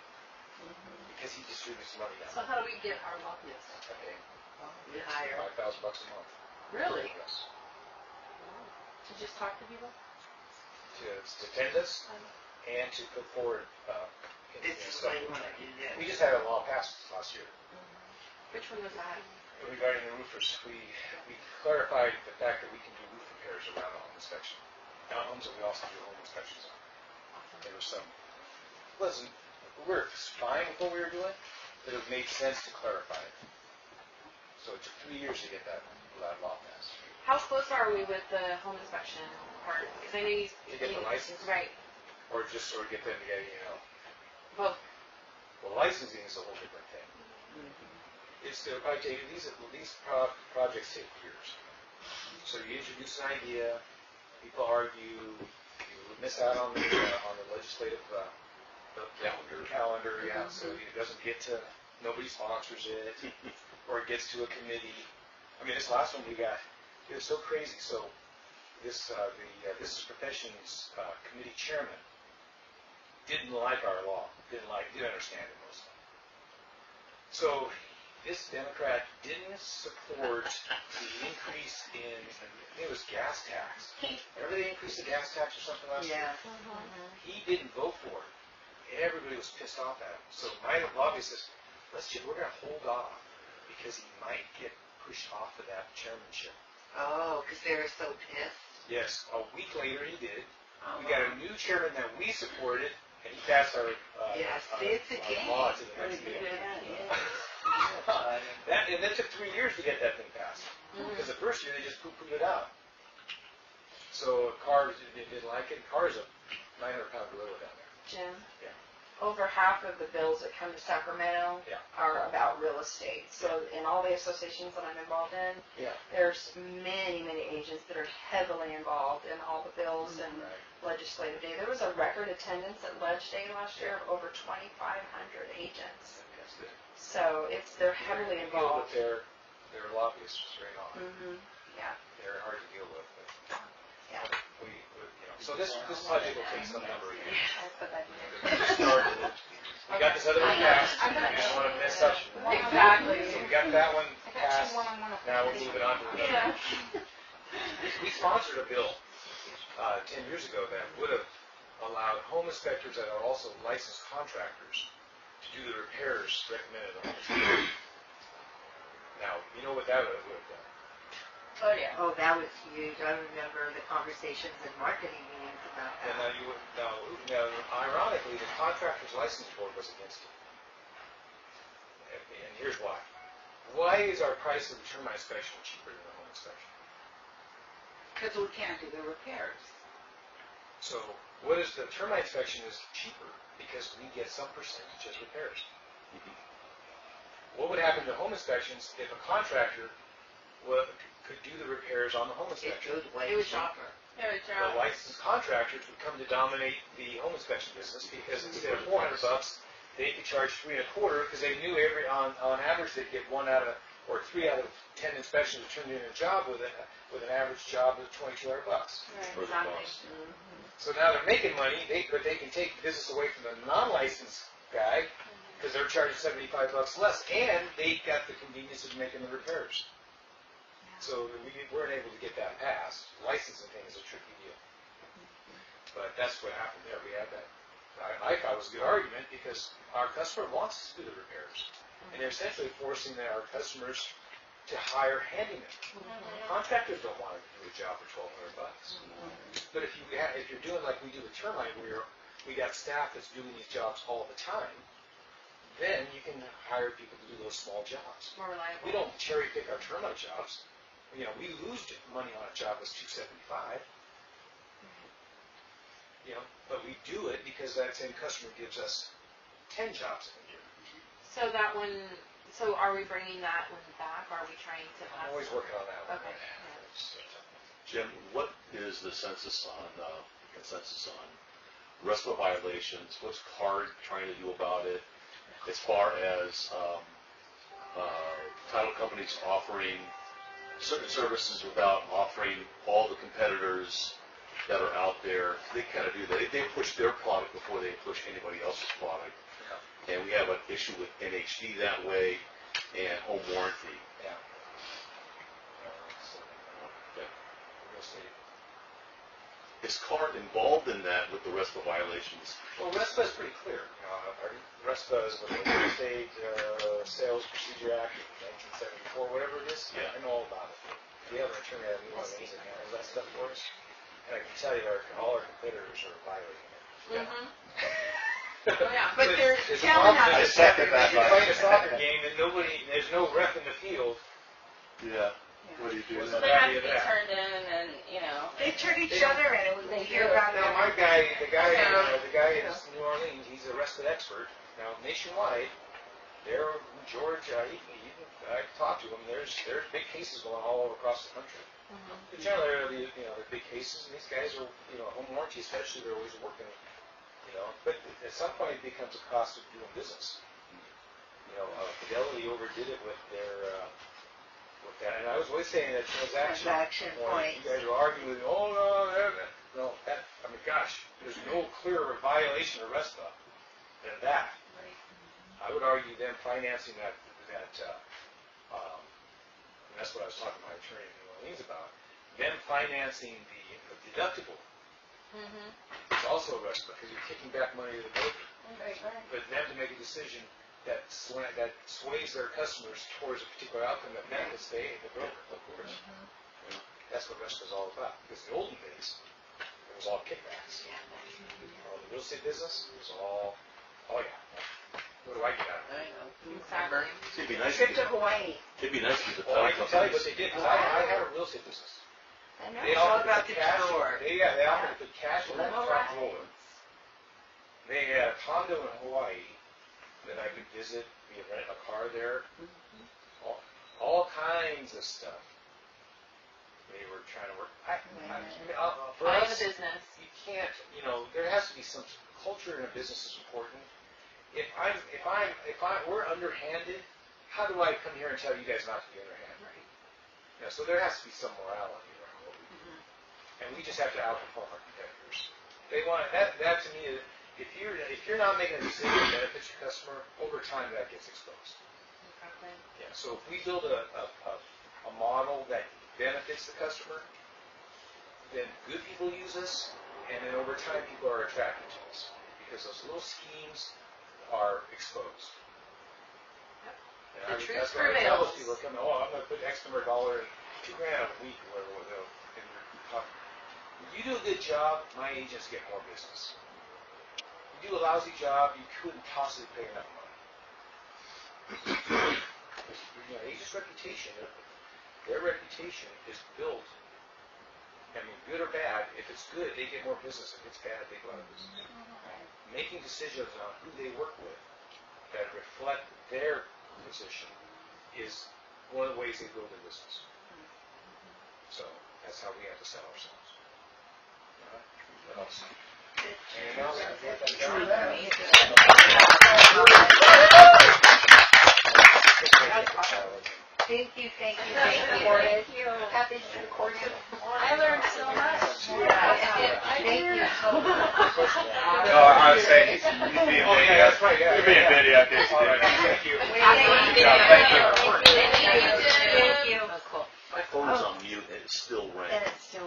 Because he distributes money So down how do we get our lobbyists? there. We hire. $5,000 a month. Really? Yes. To just talk to people? To defend us and to put forward, This is why you want to do this. We just had a law passed last year Which one was that? regarding the roofers. We clarified the fact that we can do roof repairs around the home inspection. Now homes that we also do home inspections on. There was some, we're fine with what we were doing, but it made sense to clarify it. So it took 3 years to get that law passed. How close are we with the home inspection part? Because I know you. To get the license? Right. Or just sort of get them to get, Both. well, licensing is a whole different thing. It's the project, these projects take years. So you introduce an idea, people argue, you miss out on the legislative calendar, so it doesn't get to, nobody sponsors it, or it gets to a committee. I mean, this last one we got, it was so crazy. So this Business Professions Committee chairman didn't like our law, didn't understand it mostly. So this Democrat didn't support the increase in, I think it was gas tax. Remember they increased the gas tax or something last year? Yeah. He didn't vote for it. Everybody was pissed off at him. So my lobbyist says, we're going to hold off because he might get pushed off of that chairmanship. Oh, because they were so pissed. Yes, a week later he did. We got a new chairman that we supported, and he passed our, Yes, our, see, it's a our game. law to the next meeting. And it took 3 years to get that thing passed. Because the first year they just poo-pooed it out. So cars didn't like it. Cars a 900-pound gorilla down there. Jim? Yeah. Over half of the bills that come to Sacramento Yeah. are about real estate. So in all the associations that I'm involved in, Yeah. there's many, many agents that are heavily involved in all the bills and Right. legislative day. There was a record attendance at Ledge Day last year of over 2,500 agents. That's good. So they're heavily Deal involved. with their lobbyists very often. Mm-hmm. Yeah. They're hard to deal with. But Yeah. So this project will take some number of years. I'll put that in there. We started it. We got this other one passed. We didn't want to mess up. Exactly. So we got that one I got passed. you one-on-one. Now we're moving on to another. We sponsored a bill 10 years ago that would have allowed home inspectors that are also licensed contractors to do the repairs recommended on the Now, you know what that would have done? Oh, yeah. Oh, that was huge. I remember the conversations and marketing meetings about And that. now, ironically, the Contractors License Board was against it. And here's why. Why is our price of the termite inspection cheaper than the home inspection? Because we can't do the repairs. So, what is the termite inspection is cheaper because we get some percentage as repairs. What would happen to home inspections if a contractor could do the repairs on the home It inspection? goes way It was cheaper. The licensed contractors would come to dominate the home inspection business because instead of $400, they could charge $325 because they knew on average they'd get 1 out of or 3 out of 10 inspections turned in a job with an average job of $2,200. For the cost. So now they're making money, but they can take business away from the non-licensed guy because they're charging $75 less, and they got the convenience of making the repairs. So we weren't able to get that passed. Licensing thing is a tricky deal. But that's what happened there. We had that. I thought it was a good argument because our customer wants us to do the repairs. And they're essentially forcing our customers to hire handymen. Contractors don't want to do a job for $1,200. But if you're doing like we do with termite, where we got staff that's doing these jobs all the time, then you can hire people to do those small jobs. More reliable. We don't cherry pick our termite jobs. We lose money on a job that's $275. But we do it because that same customer gives us 10 jobs in a year. So that one, so are we bringing that one back? Are we trying to I'm pass? always working on that one. Okay. Jim, what is the consensus on RESPA violations? What's CARD trying to do about it? As far as title companies offering certain services without offering all the competitors that are out there, they kind of do that. They push their product before they push anybody else's product. And we have an issue with NHD that way and home warranty. Yeah. Real estate. Is CARD involved in that with the RESPA violations? Well, RESPA is pretty clear. RESPA is with the Real Estate Sales Procedure Act of 1974, whatever it is. Yeah. I know all about it. We have an attorney out of New Orleans that handles that stuff for us. And I can tell you all our competitors are violating it. But they're There's a telling problem. us. I second that. You're playing a soccer game and there's no ref in the field. Yeah. What do you do What's So then? they have to be turned in and, They turn each other in, and we hear about Now, it. the guy in New Orleans, he's a RESPA expert. Now, nationwide, George, I talked to him. There's big cases going all over across the country. But generally, they're big cases, and these guys are, home warranty especially, they're always working. But at some point, it becomes a cost of doing business. Fidelity overdid it with with that, and I was always saying that transaction point. You guys are arguing with me. Oh no, gosh, there's no clearer violation of RESPA than that. I would argue them financing that that's what I was talking to my attorney in New Orleans about, them financing the deductible is also a risk because you're kicking back money to the broker. But them to make a decision that sways their customers towards a particular outcome that benefits the broker, of course. That's what risk is all about. Because in the olden days, it was all kickbacks. All the real estate business was all, oh yeah, what do I get out of it? Exactly. It'd be nice. Trip to Hawaii. It'd be nice if the Well, I power can tell you what companies. they did, 'cause I had a real estate business. I know. They It's all offered about to the put cash, tour. they offered to put cash in the front door. They had a condo in Hawaii that I could visit, we could rent a car there, all kinds of stuff. They were trying to work. For All in us, the business. you can't, there has to be some culture in a business is important. If we're underhanded, how do I come here and tell you guys not to be underhanded? So there has to be some morality around what we do. And we just have to outperform our competitors. They want that to me, if you're not making a decision that benefits your customer, over time that gets exposed. Exactly. Yeah, so if we build a model that benefits the customer, then good people use us, and then over time people are attracted to us because those little schemes are exposed. And The truth that's what I tell those prevails. people, I'm going to put X number of $1, $2,000 a week or whatever, in your pocket. If you do a good job, my agents get more business. If you do a lousy job, you couldn't possibly pay enough money. Agents' reputation, their reputation is built. I mean, good or bad, if it's good, they get more business. If it's bad, they go out of business. Making decisions on who they work with that reflect their position is one of the ways they build their business. So that's how we have to sell ourselves. All right? What else? Anything else? Thank you. Happy to record you. I learned so much. Thank you so much. No, I was saying, you'd be in Oh, video. yeah, that's right, yeah. You'd be in video, I guess. All right, thank you. Thank you. Thank you. That's cool. My phone was on mute and it still rang. And it's still.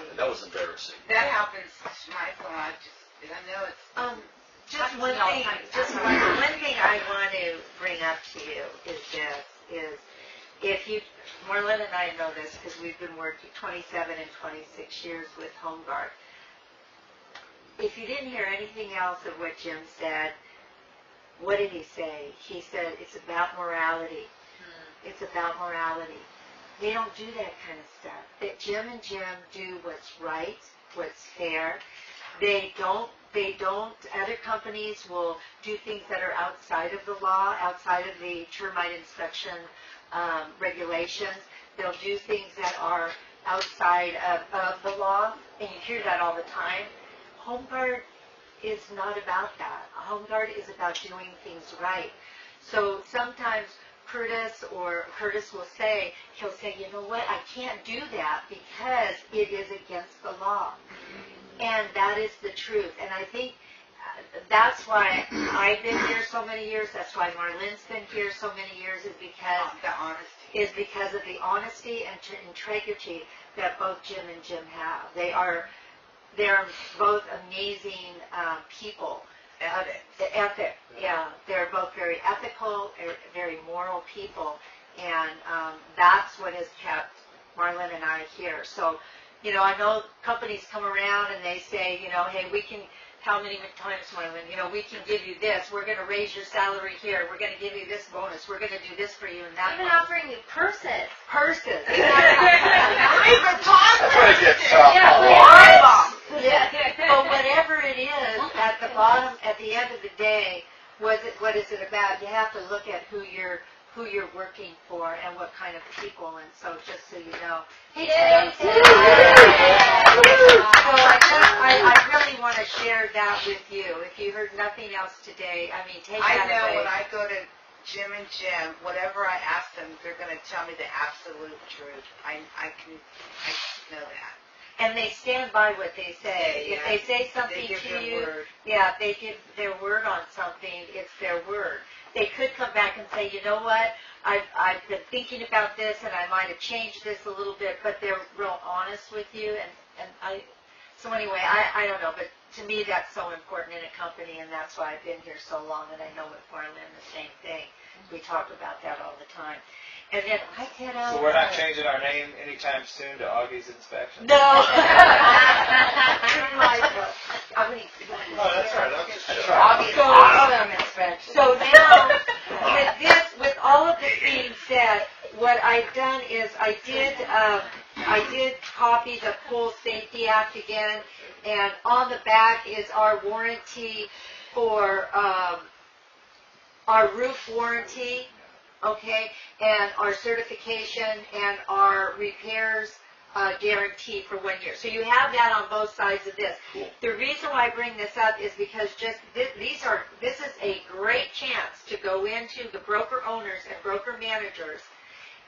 And that was embarrassing. That happens to my phone. I know it's. Just one thing I want to bring up to you is this, if you, Marlene and I know this because we've been working 27 and 26 years with HomeGuard. If you didn't hear anything else of what Jim said, what did he say? He said it's about morality. It's about morality. They don't do that kind of stuff. That Jim and Jim do what's right, what's fair. They don't, other companies will do things that are outside of the law, outside of the termite inspection regulations. They'll do things that are outside of the law, and you hear that all the time. HomeGuard is not about that. HomeGuard is about doing things right. So sometimes Curtis will say, he'll say, you know what, I can't do that because it is against the law. And that is the truth. And I think that's why I've been here so many years. That's why Marlene's been here so many years is because of the honesty and integrity that both Jim and Jim have. They're both amazing people. Ethic, yeah. They're both very ethical, very moral people. And that's what has kept Marlene and I here. So, I know companies come around and they say, hey, we can, how many times, Marlene, we can give you this. We're going to raise your salary here. We're going to give you this bonus. We're going to do this for you and that. Even offering you purses. Purses. Even positive. Yeah. But whatever it is, at the bottom, at the end of the day, what is it about? You have to look at who you're working for and what kind of people. And so, just so you know, I really want to share that with you. If you heard nothing else today, take that away. I know when I go to Jim and Jim, whatever I ask them, they're going to tell me the absolute truth. I know that. And they stand by what they say. If they say something they give to their you, word. if they give their word on something, it's their word. They could come back and say, you know what, I've been thinking about this and I might have changed this a little bit, but they're real honest with you so anyway, I don't know, but to me that's so important in a company and that's why I've been here so long and I know with Marlin the same thing. We talk about that all the time. And then I get out. So we're not changing our name anytime soon to Augie's Inspection? No. Oh, that's right. Awesome inspection. So now, with all of this being said, what I've done is I did copy the Pool Safety Act again, and on the back is our warranty for our roof warranty, okay, and our certification and our repairs guarantee for 1 year. So you have that on both sides of this. Cool. The reason why I bring this up is because just this is a great chance to go into the broker owners and broker managers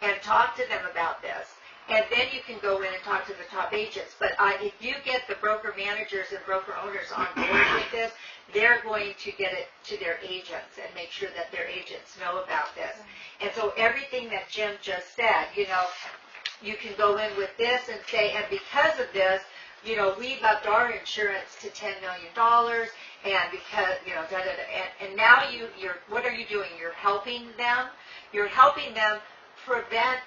and talk to them about this. And then you can go in and talk to the top agents. But if you get the broker managers and broker owners on board with this, they're going to get it to their agents and make sure that their agents know about this. And so everything that Jim just said, you can go in with this and say, and because of this, we've upped our insurance to $10 million, and because, and now you're, what are you doing? You're helping them. You're helping them prevent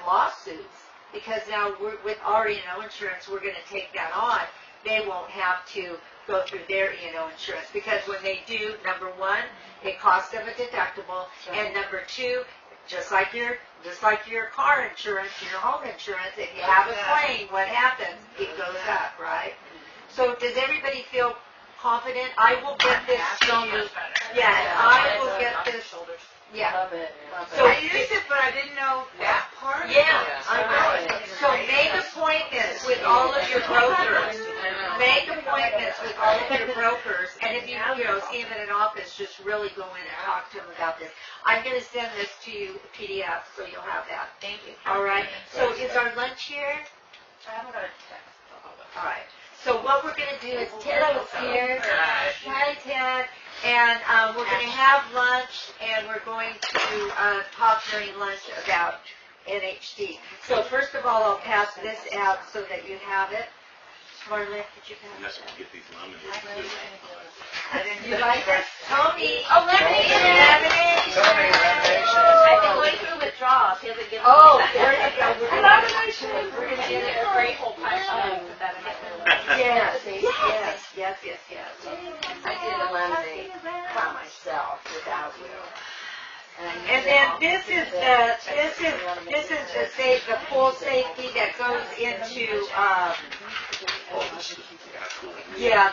lawsuits, because now with our E&O insurance, we're going to take that on. They won't have to go through their E&O insurance, because when they do, number one, it costs them a deductible, and number two, just like your car insurance, your home insurance, if you have a claim, what happens? It goes up, right? So does everybody feel confident? I will get this to you. Yeah, I will get this. Yeah. Love it. So I used it, but I didn't know that part. Yeah, I know. So make appointments with all of your brokers. Make appointments with all of your brokers, and if you see them in an office, just really go in and talk to them about this. I'm going to send this to you, PDF, so you'll have that. Thank you. All right. So is our lunch here? I haven't got a text. All right. So what we're going to do is Ted is here. Hi, Ted. And we're going to have lunch, and we're going to talk during lunch about NHD. So first of all, I'll pass this out so that you have it. Marlene, could you pass that? Get these lemons. You like this? Tony. Oh, lemonade. Lemonade. Tony, lemonade. I've been going through withdrawals. He hasn't given me Oh, that. there you go. We're We're going to get a great whole punch. Put that in my food. Yes. I did a lemonade by myself without you. And then this is the pool safety that goes into,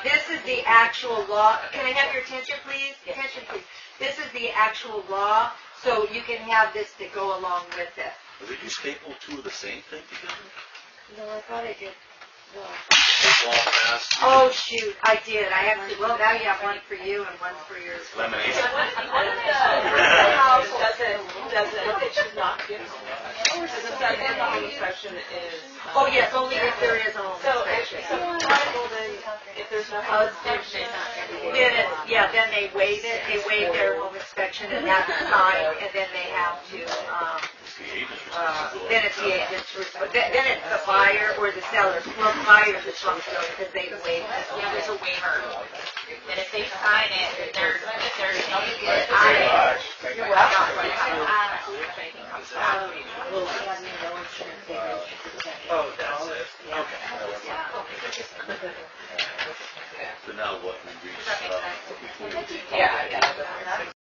this is the actual law. Can I have your attention, please? Attention, please. This is the actual law, so you can have this to go along with it. Did you staple two of the same thing together? No, I thought I did. No. They all passed. Oh, shoot, I did. I actually, well, now you have one for you and one for your... Lemonade. One of the house doesn't, she's not giving. Doesn't say that the home inspection is. Oh, yes, only if there is a home So inspection. if there's no home inspection, Then they waive it. They waive their home inspection and that's signed, and then they have to, then it's the agent's responsibility. Then it's the buyer or the seller. Well, the buyer's responsibility because they waived it. Yeah, there's a waiver. And if they sign it, there's You're welcome. Oh, that's it. Okay. So now what we reach, before we do. yeah,